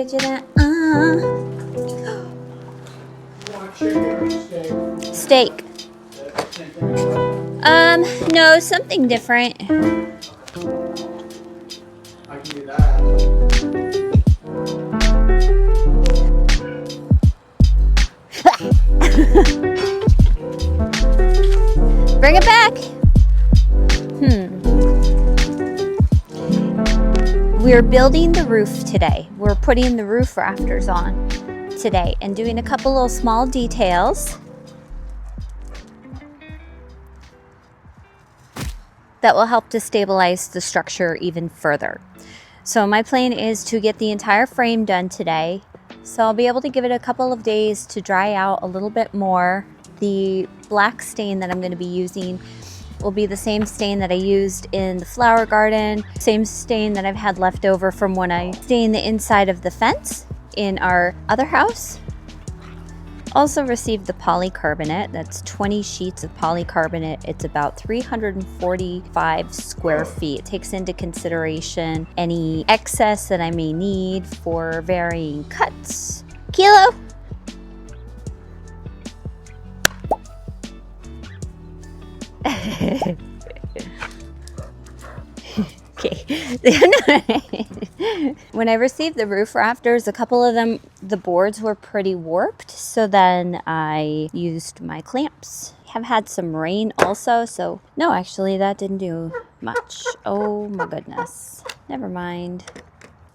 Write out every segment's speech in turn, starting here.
get you that. Steak. No, something different. I can do that. Bring it back. We're building the roof today. We're putting the roof rafters on today and doing a couple little small details that will help to stabilize the structure even further. So my plan is to get the entire frame done today. So I'll be able to give it a couple of days to dry out a little bit more. The black stain that I'm going to be using will be the same stain that I used in the flower garden, same stain that I've had left over from when I stained the inside of the fence in our other house. Also received the polycarbonate. That's 20 sheets of polycarbonate. It's about 345 square feet. It takes into consideration any excess that I may need for varying cuts. Kilo. Okay. When I received the roof rafters, a couple of them, the boards were pretty warped. So then I used my clamps. Have had some rain also. So no, actually that didn't do much. Oh my goodness. Never mind.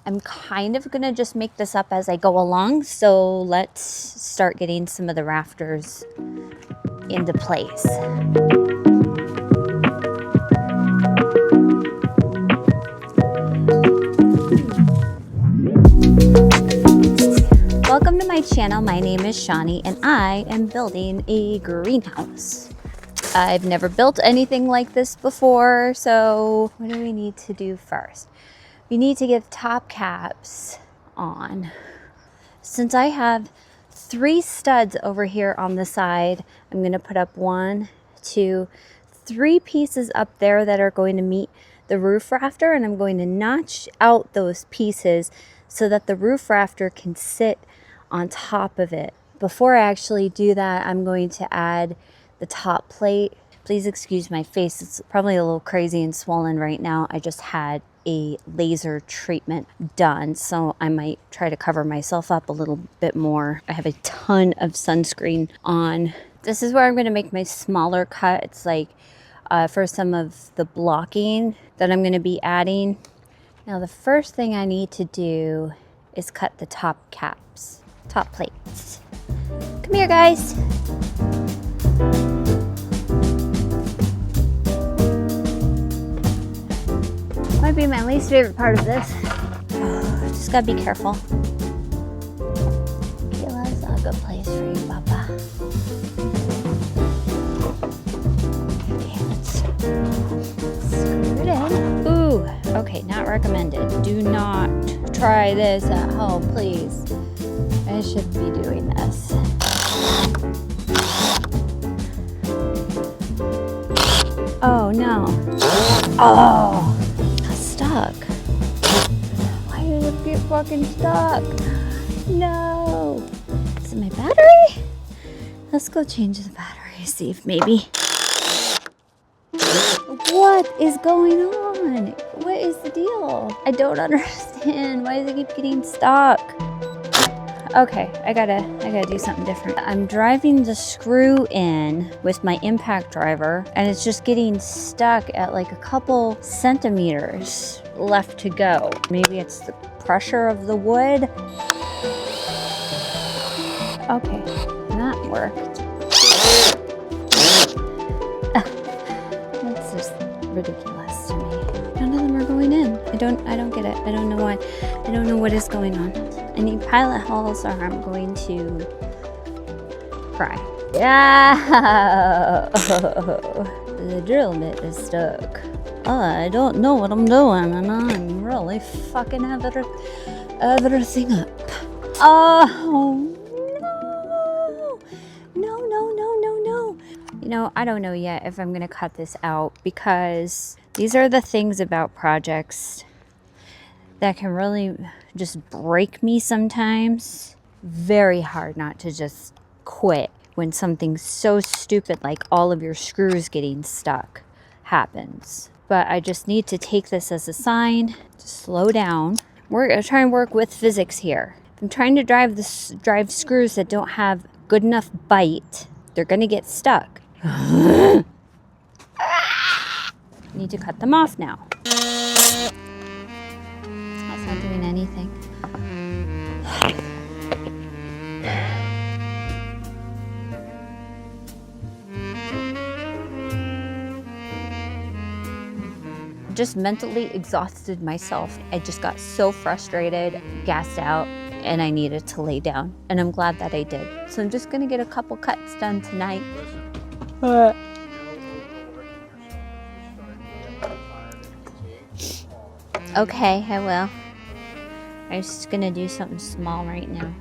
I'm kind of gonna just make this up as I go along. So let's start getting some of the rafters into place. Welcome to my channel. My name is Shani and I am building a greenhouse. I've never built anything like this before, so what do we need to do first? We need to get top caps on. Since I have 3 studs over here on the side, I'm going to put up 1, 2, 3 pieces up there that are going to meet the roof rafter, and I'm going to notch out those pieces so that the roof rafter can sit on top of it. Before I actually do that, I'm going to add the top plate. Please excuse my face. It's probably a little crazy and swollen right now. I just had a laser treatment done, so I might try to cover myself up a little bit more. I have a ton of sunscreen on. This is where I'm going to make my smaller cut. It's like for some of the blocking that I'm going to be adding. Now the first thing I need to do is cut the top caps, top plates. Come here, guys. Might be my least favorite part of this. Oh, just gotta be careful. Kayla's a good place for you, Papa. Okay, let's screw it in. Ooh, okay, not recommended. Do not try this at home, please. I should be doing this. Oh no. Oh. Stuck. Why did it get fucking stuck? No. Is it my battery? Let's go change the battery, see if maybe. What is going on? What is the deal? I don't understand. Why does it keep getting stuck? Okay, I gotta do something different. I'm driving the screw in with my impact driver and it's just getting stuck at like a couple centimeters left to go. Maybe it's the pressure of the wood. Okay, that worked. That's just ridiculous to me. None of them are going in. I don't get it. I don't know why. I don't know what is going on. I need pilot holes or I'm going to cry. Yeah, the drill bit is stuck. I don't know what I'm doing and I'm really fucking everything up. Oh no. No. You know, I don't know yet if I'm gonna cut this out because these are the things about projects that can really just break me sometimes. Very hard not to just quit when something so stupid like all of your screws getting stuck happens. But I just need to take this as a sign to slow down. We're gonna try and work with physics here. If I'm trying to drive screws that don't have good enough bite, they're gonna get stuck. Need to cut them off now. That's not doing anything. Just mentally exhausted myself. I just got so frustrated, gassed out, and I needed to lay down. And I'm glad that I did. So I'm just gonna get a couple cuts done tonight. Okay, I will. I'm just gonna do something small right now.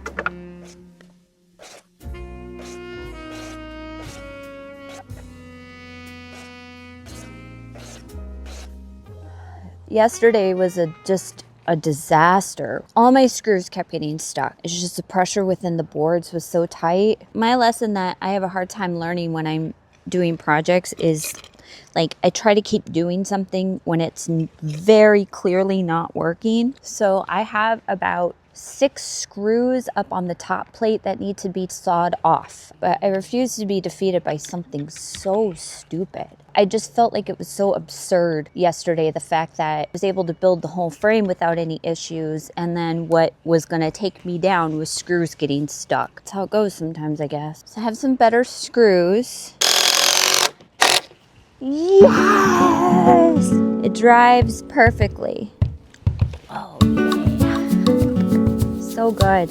Yesterday was just a disaster. All my screws kept getting stuck. It's just the pressure within the boards was so tight. My lesson that I have a hard time learning when I'm doing projects is like I try to keep doing something when it's very clearly not working. So I have about 6 screws up on the top plate that need to be sawed off, but I refuse to be defeated by something so stupid. I just felt like it was so absurd yesterday, the fact that I was able to build the whole frame without any issues, and then what was gonna take me down was screws getting stuck. That's how it goes sometimes, I guess. So I have some better screws. Yes! It drives perfectly. Oh yeah. So good.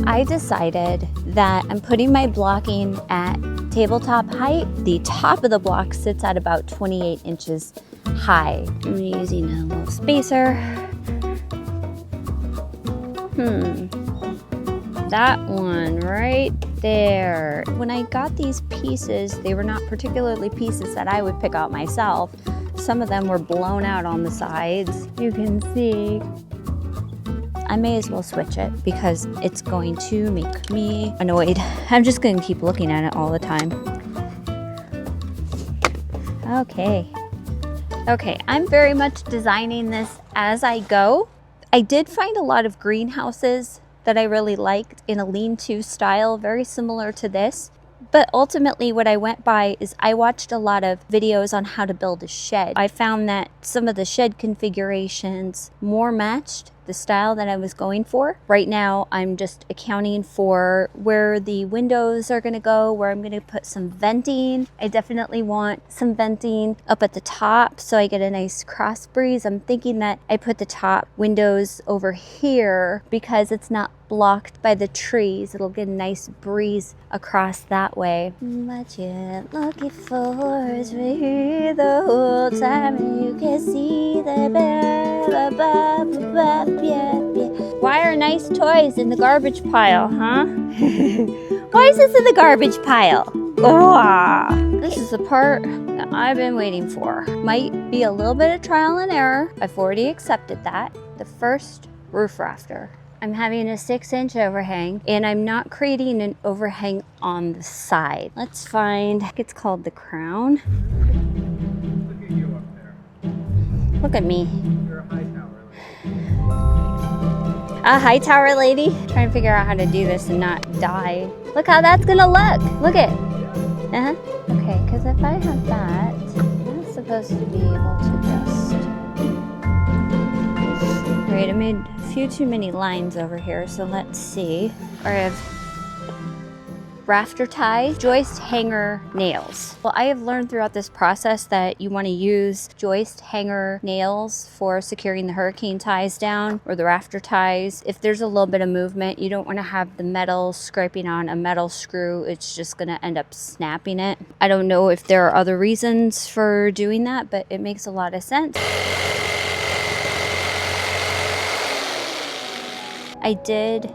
I decided that I'm putting my blocking at tabletop height. The top of the block sits at about 28 inches high. I'm using a little spacer. That one right there. When I got these pieces, they were not particularly pieces that I would pick out myself. Some of them were blown out on the sides. You can see. I may as well switch it because it's going to make me annoyed. I'm just going to keep looking at it all the time. Okay, I'm very much designing this as I go. I did find a lot of greenhouses that I really liked in a lean-to style, very similar to this. But ultimately what I went by is I watched a lot of videos on how to build a shed. I found that some of the shed configurations more matched the style that I was going for. Right now, I'm just accounting for where the windows are gonna go, where I'm gonna put some venting. I definitely want some venting up at the top so I get a nice cross breeze. I'm thinking that I put the top windows over here because it's not blocked by the trees. It'll get a nice breeze across that way. What you're looking for is right here the whole time, and you can see the bell above. Why are nice toys in the garbage pile, huh? Why is this in the garbage pile? Oh, this is the part that I've been waiting for. Might be a little bit of trial and error. I've already accepted that. The first roof rafter. I'm having a 6-inch overhang, and I'm not creating an overhang on the side. Let's find, I think it's called the crown. Look at you up there. Look at me. You're a high tower lady. A high tower lady? Trying to figure out how to do this and not die. Look how that's gonna look. Look it. Okay, because if I have that, I'm supposed to be able to just... Right, I made a few too many lines over here, so let's see. I have rafter ties, joist hanger nails. Well, I have learned throughout this process that you want to use joist hanger nails for securing the hurricane ties down or the rafter ties. If there's a little bit of movement, you don't want to have the metal scraping on a metal screw. It's just going to end up snapping it. I don't know if there are other reasons for doing that, but it makes a lot of sense. I did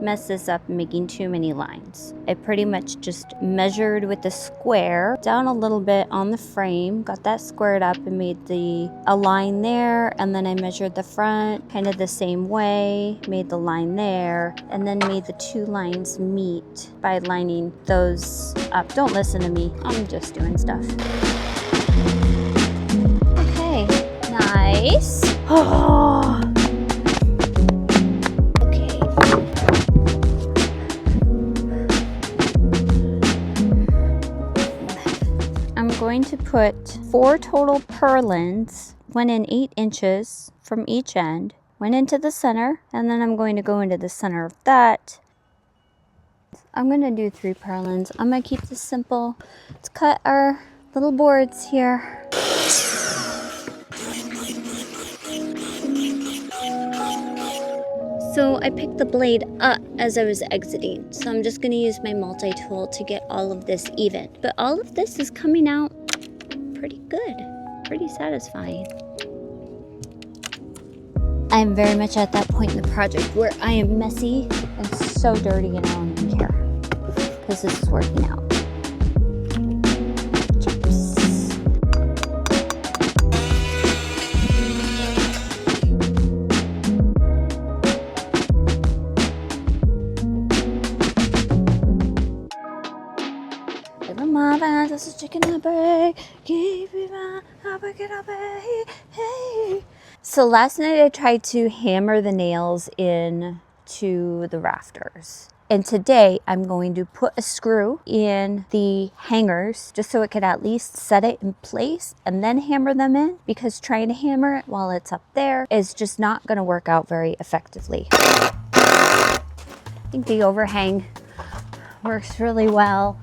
mess this up making too many lines. I pretty much just measured with the square down a little bit on the frame, got that squared up and made a line there, and then I measured the front kind of the same way, made the line there, and then made the two lines meet by lining those up. Don't listen to me, I'm just doing stuff. Okay, nice. Oh. Okay. I'm going to put 4 total purlins, 1 in 8 inches from each end, went into the center, and then I'm going to go into the center of that. I'm going to do 3 purlins. I'm going to keep this simple. Let's cut our little boards here. So I picked the blade up as I was exiting. So I'm just going to use my multi-tool to get all of this even. But all of this is coming out pretty good, pretty satisfying. I am very much at that point in the project where I am messy and so dirty and I don't even care because this is working out. Chips. Little mama, this is chicken number. Give me my hey. So last night I tried to hammer the nails in to the rafters. And today I'm going to put a screw in the hangers just so it could at least set it in place and then hammer them in, because trying to hammer it while it's up there is just not going to work out very effectively. I think the overhang works really well.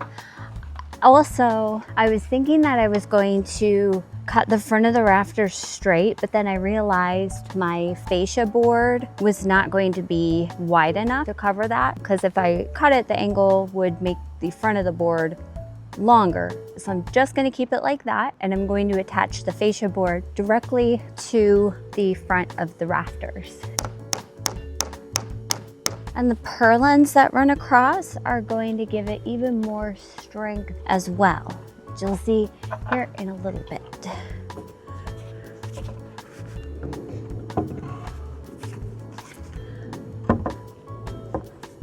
Also, I was thinking that I was going to cut the front of the rafters straight, but then I realized my fascia board was not going to be wide enough to cover that, because if I cut it, the angle would make the front of the board longer. So I'm just going to keep it like that, and I'm going to attach the fascia board directly to the front of the rafters. And the purlins that run across are going to give it even more strength as well, which you'll see here in a little bit.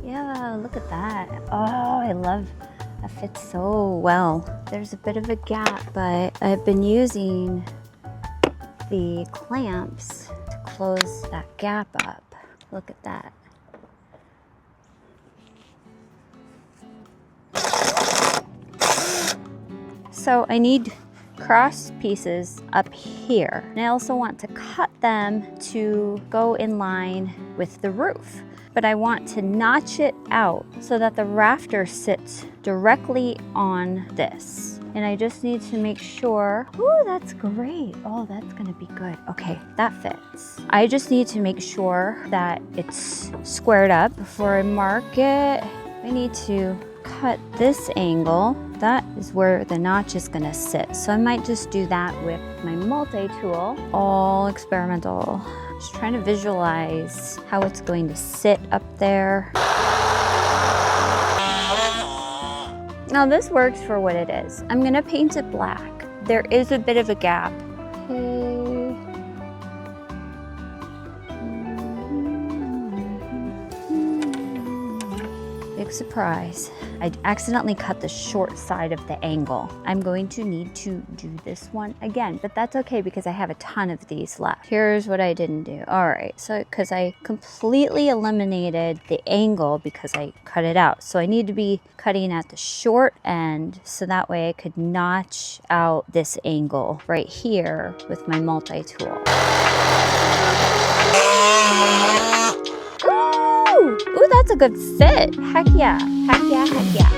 Yeah, look at that. Oh, I love that, fits so well. There's a bit of a gap, but I've been using the clamps to close that gap up. Look at that. So I need cross pieces up here. And I also want to cut them to go in line with the roof. But I want to notch it out so that the rafter sits directly on this. And I just need to make sure, oh, that's great. Oh, that's gonna be good. Okay, that fits. I just need to make sure that it's squared up before I mark it. I need to cut this angle. That is where the notch is gonna sit. So I might just do that with my multi-tool. All experimental. Just trying to visualize how it's going to sit up there. Now this works for what it is. I'm gonna paint it black. There is a bit of a gap. Okay. Big surprise. I accidentally cut the short side of the angle. I'm going to need to do this one again, but that's okay because I have a ton of these left. Here's what I didn't do. All right, so because I completely eliminated the angle because I cut it out. So I need to be cutting at the short end so that way I could notch out this angle right here with my multi-tool. Ooh, that's a good fit. Heck yeah, heck yeah, heck yeah.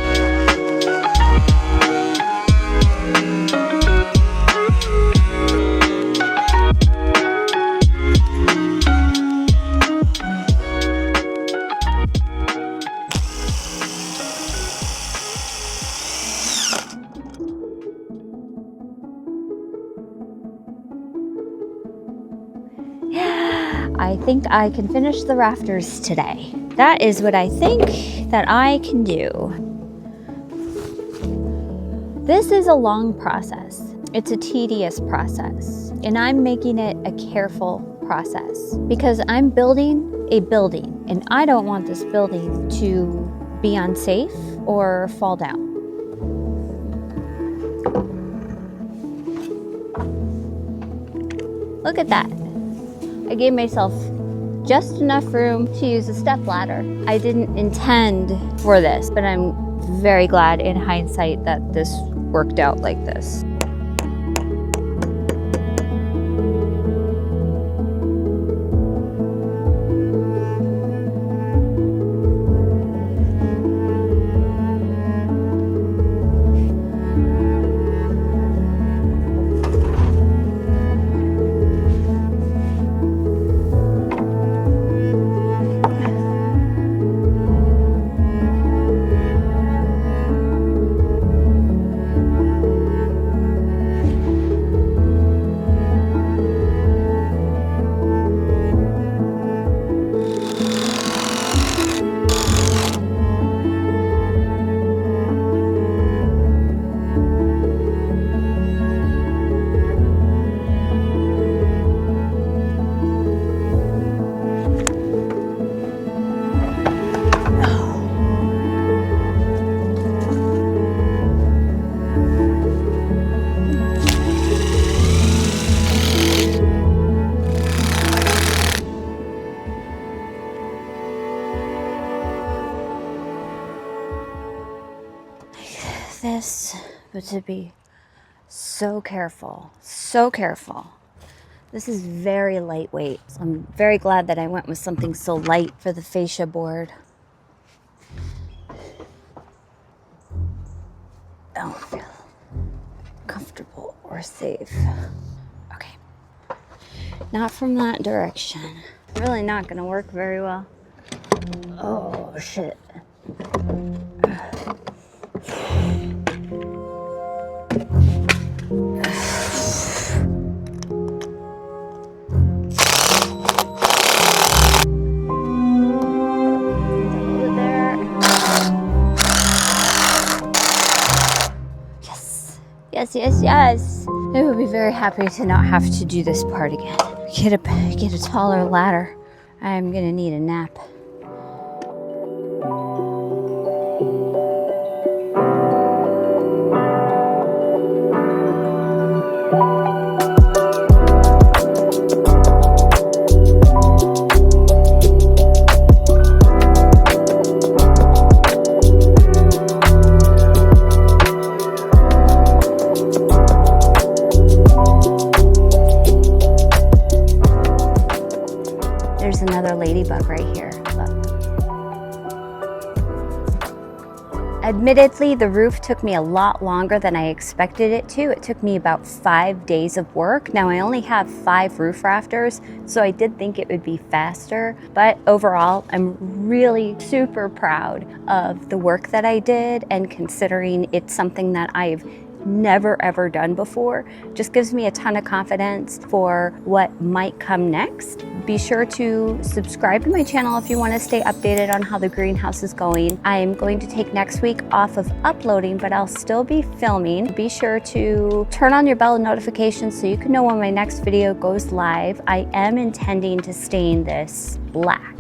I I think I can finish the rafters today. That is what I think that I can do. This is a long process. It's a tedious process, and I'm making it a careful process because I'm building a building, and I don't want this building to be unsafe or fall down. Look at that. I gave myself just enough room to use a stepladder. I didn't intend for this, but I'm very glad in hindsight that this worked out like this. This, but to be so careful, so careful. This is very lightweight. So I'm very glad that I went with something so light for the fascia board. I don't feel comfortable or safe. Okay, not from that direction. Really not gonna work very well. Oh shit. Yes. I would be very happy to not have to do this part again. Get a taller ladder. I'm gonna need a nap. There's another ladybug right here. Look. Admittedly, the roof took me a lot longer than I expected it to. It took me about 5 days of work. Now I only have 5 roof rafters, so I did think it would be faster. But overall, I'm really super proud of the work that I did, and considering it's something that I've never ever done before, just gives me a ton of confidence for what might come next. Be sure to subscribe to my channel if you want to stay updated on how the greenhouse is going. I am going to take next week off of uploading, but I'll still be filming. Be sure to turn on your bell notifications so you can know when my next video goes live. I am intending to stain this black.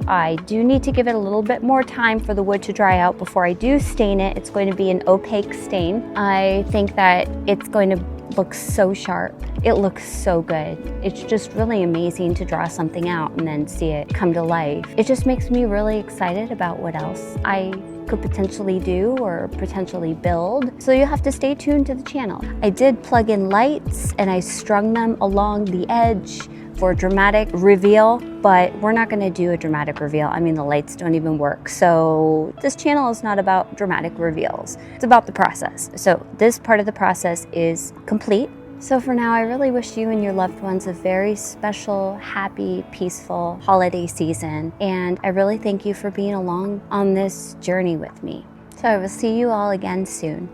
I do need to give it a little bit more time for the wood to dry out before I do stain it. It's going to be an opaque stain. I think that it's going to look so sharp. It looks so good. It's just really amazing to draw something out and then see it come to life. It just makes me really excited about what else I could potentially do or potentially build. So you have to stay tuned to the channel. I did plug in lights and I strung them along the edge for a dramatic reveal, but we're not gonna do a dramatic reveal. I mean, the lights don't even work. So this channel is not about dramatic reveals. It's about the process. So this part of the process is complete. So for now, I really wish you and your loved ones a very special, happy, peaceful holiday season. And I really thank you for being along on this journey with me. So I will see you all again soon.